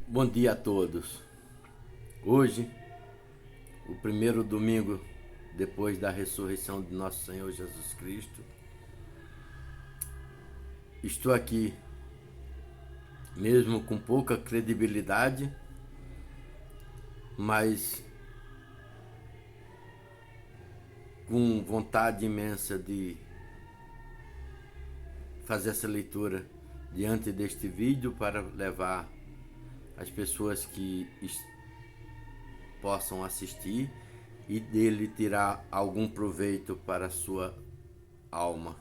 Bom dia a todos. Hoje, o primeiro domingo depois da ressurreição de nosso Senhor Jesus Cristo, estou aqui, mesmo com pouca credibilidade, mas com vontade imensa de fazer essa leitura diante deste vídeo para levar as pessoas que possam assistir e dele tirar algum proveito para a sua alma.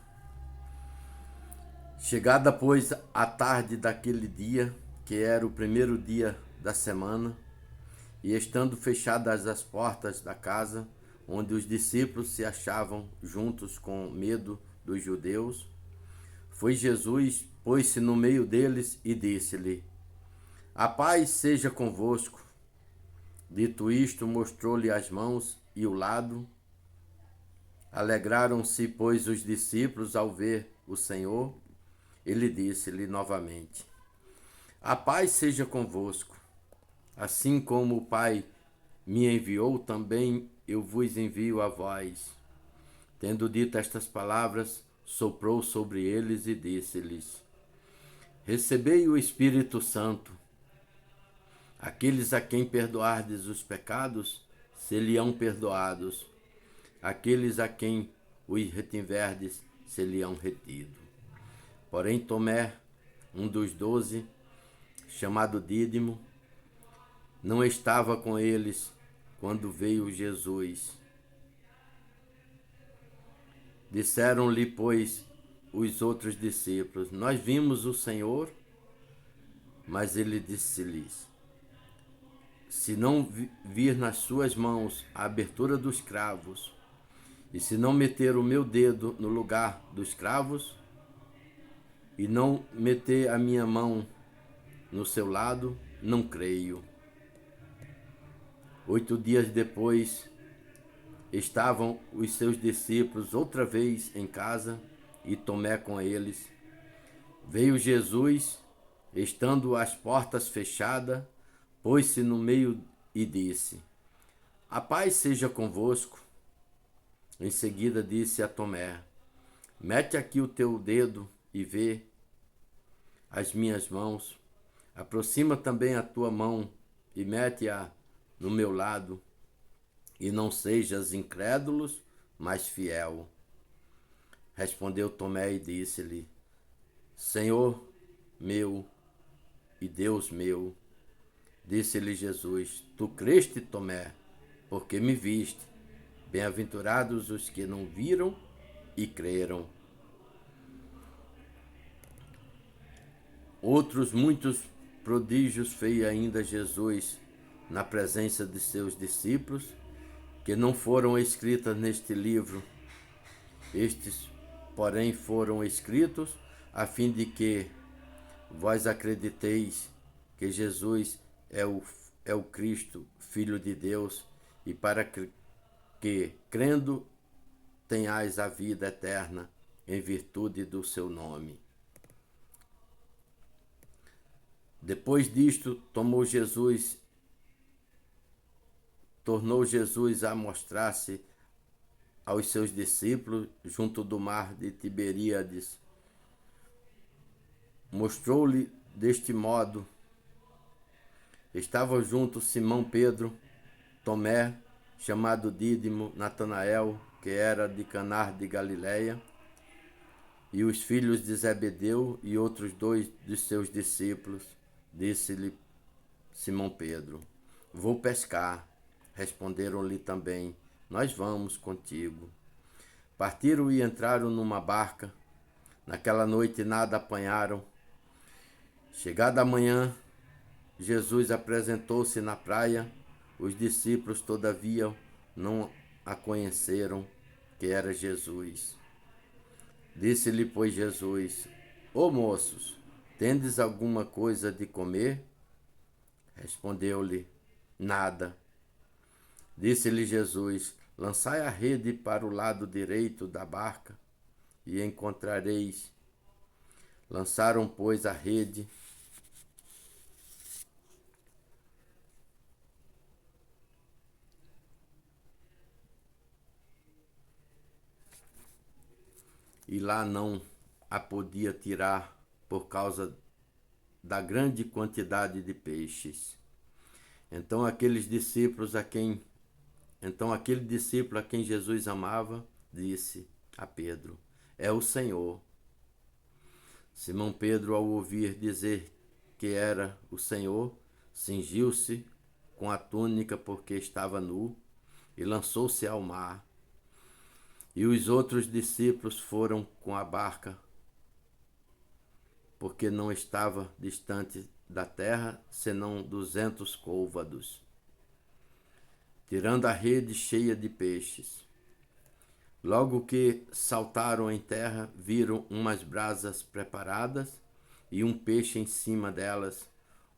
Chegada, pois, a tarde daquele dia, que era o primeiro dia da semana, e estando fechadas as portas da casa, onde os discípulos se achavam juntos com medo dos judeus, foi Jesus, pôs-se no meio deles e disse-lhe: A paz seja convosco. Dito isto, mostrou-lhe as mãos e o lado. Alegraram-se, pois, os discípulos ao ver o Senhor. Ele disse-lhe novamente: A paz seja convosco. Assim como o Pai me enviou, também eu vos envio a vós. Tendo dito estas palavras, soprou sobre eles e disse-lhes: Recebei o Espírito Santo. Aqueles a quem perdoardes os pecados, se-lhe-ão perdoados. Aqueles a quem os retiverdes, se-lhe-ão retido. Porém Tomé, um dos 12, chamado Dídimo, não estava com eles quando veio Jesus. Disseram-lhe, pois, os outros discípulos: Nós vimos o Senhor. Mas ele disse-lhes: Se não vir nas suas mãos a abertura dos cravos, e se não meter o meu dedo no lugar dos cravos, e não meter a minha mão no seu lado, não creio. 8 dias depois, estavam os seus discípulos outra vez em casa, e Tomé com eles. Veio Jesus, estando as portas fechadas, pôs-se no meio e disse: A paz seja convosco. Em seguida disse a Tomé: Mete aqui o teu dedo e vê as minhas mãos. Aproxima também a tua mão e mete-a no meu lado. E não sejas incrédulos, mas fiel. Respondeu Tomé e disse-lhe: Senhor meu e Deus meu. Disse-lhe Jesus: Tu creste, Tomé, porque me viste. Bem-aventurados os que não viram e creram. Outros muitos prodígios fez ainda Jesus na presença de seus discípulos, que não foram escritas neste livro. Estes, porém, foram escritos a fim de que vós acrediteis que Jesus é o Cristo, Filho de Deus, e para que, crendo, tenhais a vida eterna em virtude do seu nome. Depois disto, tornou Jesus a mostrar-se aos seus discípulos junto do mar de Tiberíades. Mostrou-lhe deste modo: estavam juntos Simão Pedro, Tomé, chamado Dídimo, Natanael, que era de Caná de Galileia, e os filhos de Zebedeu e outros 2 de seus discípulos. Disse-lhe Simão Pedro: Vou pescar. Responderam-lhe também: Nós vamos contigo. Partiram e entraram numa barca. Naquela noite nada apanharam. Chegada a manhã, Jesus apresentou-se na praia. Os discípulos, todavia, não a conheceram, que era Jesus. Disse-lhe, pois, Jesus: Ô moços, tendes alguma coisa de comer? Respondeu-lhe: Nada. Disse-lhe Jesus: Lançai a rede para o lado direito da barca e encontrareis. Lançaram, pois, a rede e lá não a podia tirar por causa da grande quantidade de peixes. Então aquele discípulo a quem Jesus amava disse a Pedro: é o Senhor. Simão Pedro, ao ouvir dizer que era o Senhor, cingiu-se com a túnica porque estava nu e lançou-se ao mar. E os outros discípulos foram com a barca, porque não estava distante da terra, senão 200 côvados, tirando a rede cheia de peixes. Logo que saltaram em terra, viram umas brasas preparadas e um peixe em cima delas,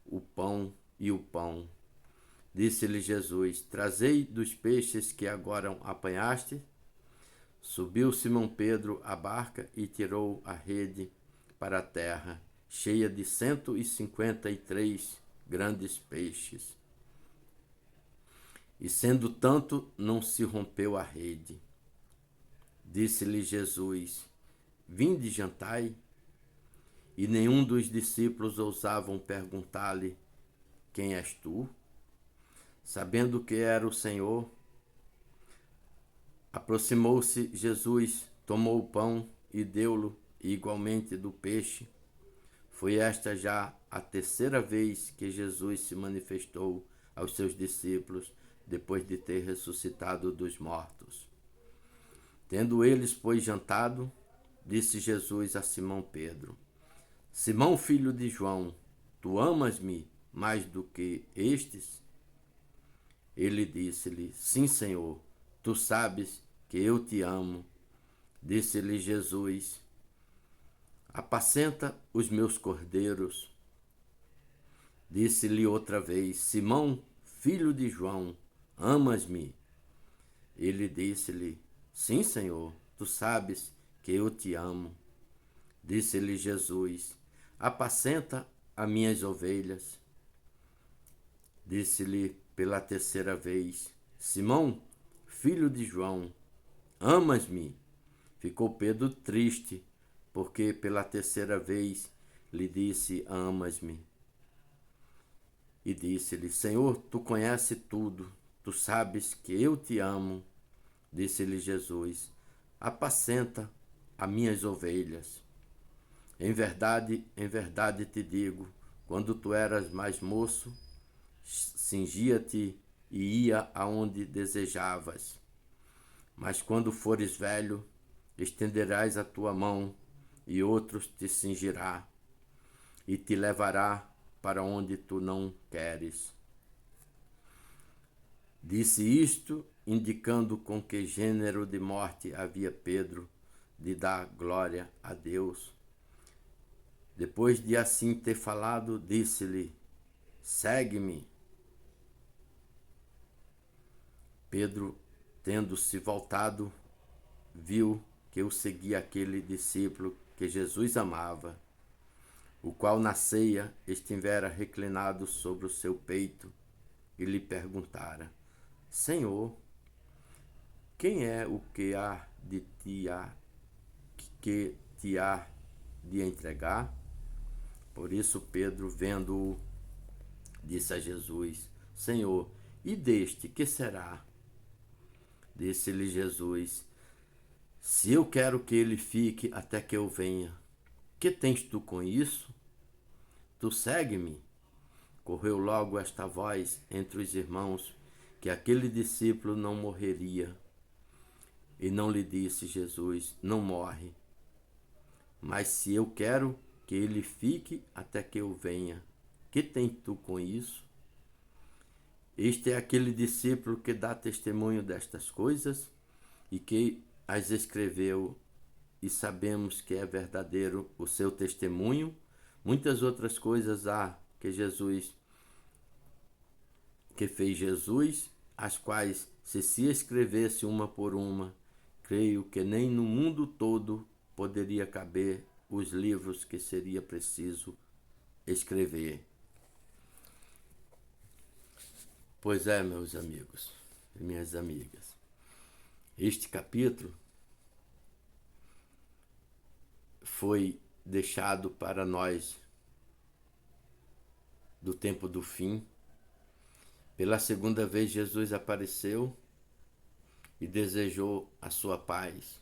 o pão. Disse-lhe Jesus: trazei dos peixes que agora apanhaste. Subiu Simão Pedro à barca e tirou a rede para a terra, cheia de 153 grandes peixes. E sendo tanto, não se rompeu a rede. Disse-lhe Jesus: vinde jantai. E nenhum dos discípulos ousavam perguntar-lhe: quem és tu? Sabendo que era o Senhor, aproximou-se Jesus, tomou o pão e deu-lo, e igualmente do peixe. Foi esta já a terceira vez que Jesus se manifestou aos seus discípulos, depois de ter ressuscitado dos mortos. Tendo eles, pois, jantado, disse Jesus a Simão Pedro: Simão, filho de João, tu amas-me mais do que estes? Ele disse-lhe: sim, Senhor, tu sabes que eu te amo. Disse-lhe Jesus: apacenta os meus cordeiros. Disse-lhe outra vez: Simão, filho de João, amas-me? Ele disse-lhe: sim, Senhor, tu sabes que eu te amo. Disse-lhe Jesus: apacenta as minhas ovelhas. Disse-lhe pela terceira vez: Simão, filho de João, amas-me? Ficou Pedro triste, porque pela terceira vez lhe disse: amas-me? E disse-lhe: Senhor, tu conheces tudo, tu sabes que eu te amo. Disse-lhe Jesus: apacenta as minhas ovelhas. Em verdade te digo, quando tu eras mais moço, cingia-te e ia aonde desejavas. Mas quando fores velho, estenderás a tua mão e outros te cingirá e te levará para onde tu não queres. Disse isto, indicando com que gênero de morte havia Pedro de dar glória a Deus. Depois de assim ter falado, disse-lhe: segue-me. Pedro, tendo-se voltado, viu que o seguia aquele discípulo que Jesus amava, o qual na ceia estivera reclinado sobre o seu peito, e lhe perguntara: Senhor, quem é o que te há de entregar? Por isso Pedro, vendo-o, disse a Jesus: Senhor, e deste que será? Disse-lhe Jesus: se eu quero que ele fique até que eu venha, que tens tu com isso? Tu segue-me. Correu logo esta voz entre os irmãos, que aquele discípulo não morreria. E não lhe disse Jesus: não morre. Mas se eu quero que ele fique até que eu venha, que tens tu com isso? Este é aquele discípulo que dá testemunho destas coisas e que as escreveu, e sabemos que é verdadeiro o seu testemunho. Muitas outras coisas há que fez Jesus, as quais, se escrevesse uma por uma, creio que nem no mundo todo poderia caber os livros que seria preciso escrever. Pois é, meus amigos e minhas amigas, este capítulo foi deixado para nós do tempo do fim. Pela segunda vez, Jesus apareceu e desejou a sua paz.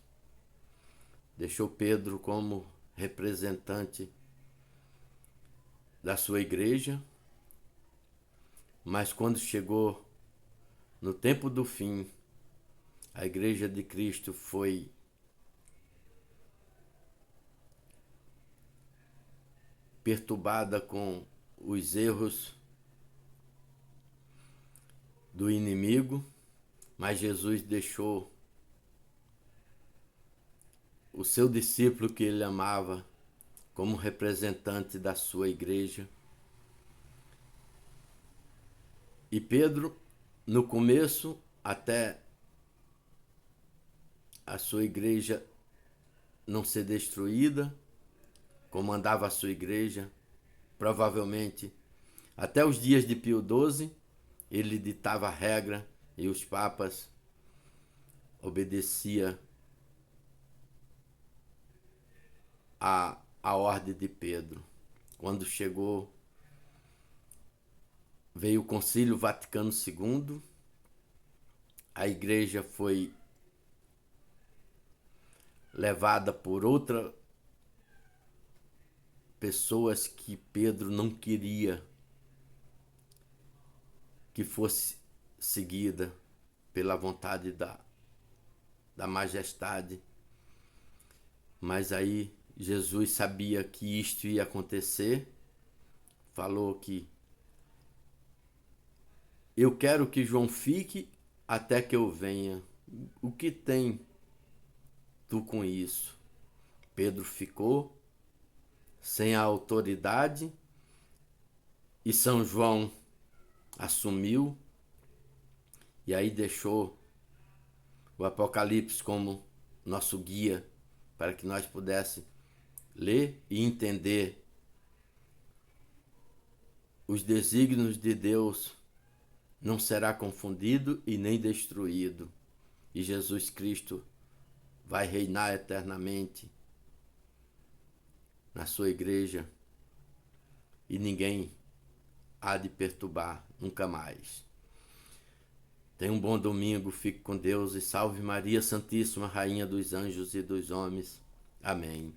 Deixou Pedro como representante da sua igreja, mas quando chegou no tempo do fim, a igreja de Cristo foi perturbada com os erros do inimigo, mas Jesus deixou o seu discípulo que ele amava como representante da sua igreja. E Pedro, no começo, até a sua igreja não ser destruída, comandava a sua igreja, provavelmente até os dias de Pio XII, ele ditava a regra e os papas obedeciam a ordem de Pedro. Quando veio o Concílio Vaticano II, a igreja foi levada por pessoas que Pedro não queria que fosse seguida pela vontade da majestade. Mas aí Jesus sabia que isto ia acontecer, falou que eu quero que João fique até que eu venha. O que tem tu com isso? Pedro ficou sem a autoridade e São João assumiu, e aí deixou o Apocalipse como nosso guia para que nós pudéssemos ler e entender os desígnios de Deus. Não será confundido e nem destruído. E Jesus Cristo vai reinar eternamente na sua igreja e ninguém há de perturbar nunca mais. Tenha um bom domingo, fique com Deus e salve Maria Santíssima, Rainha dos Anjos e dos Homens. Amém.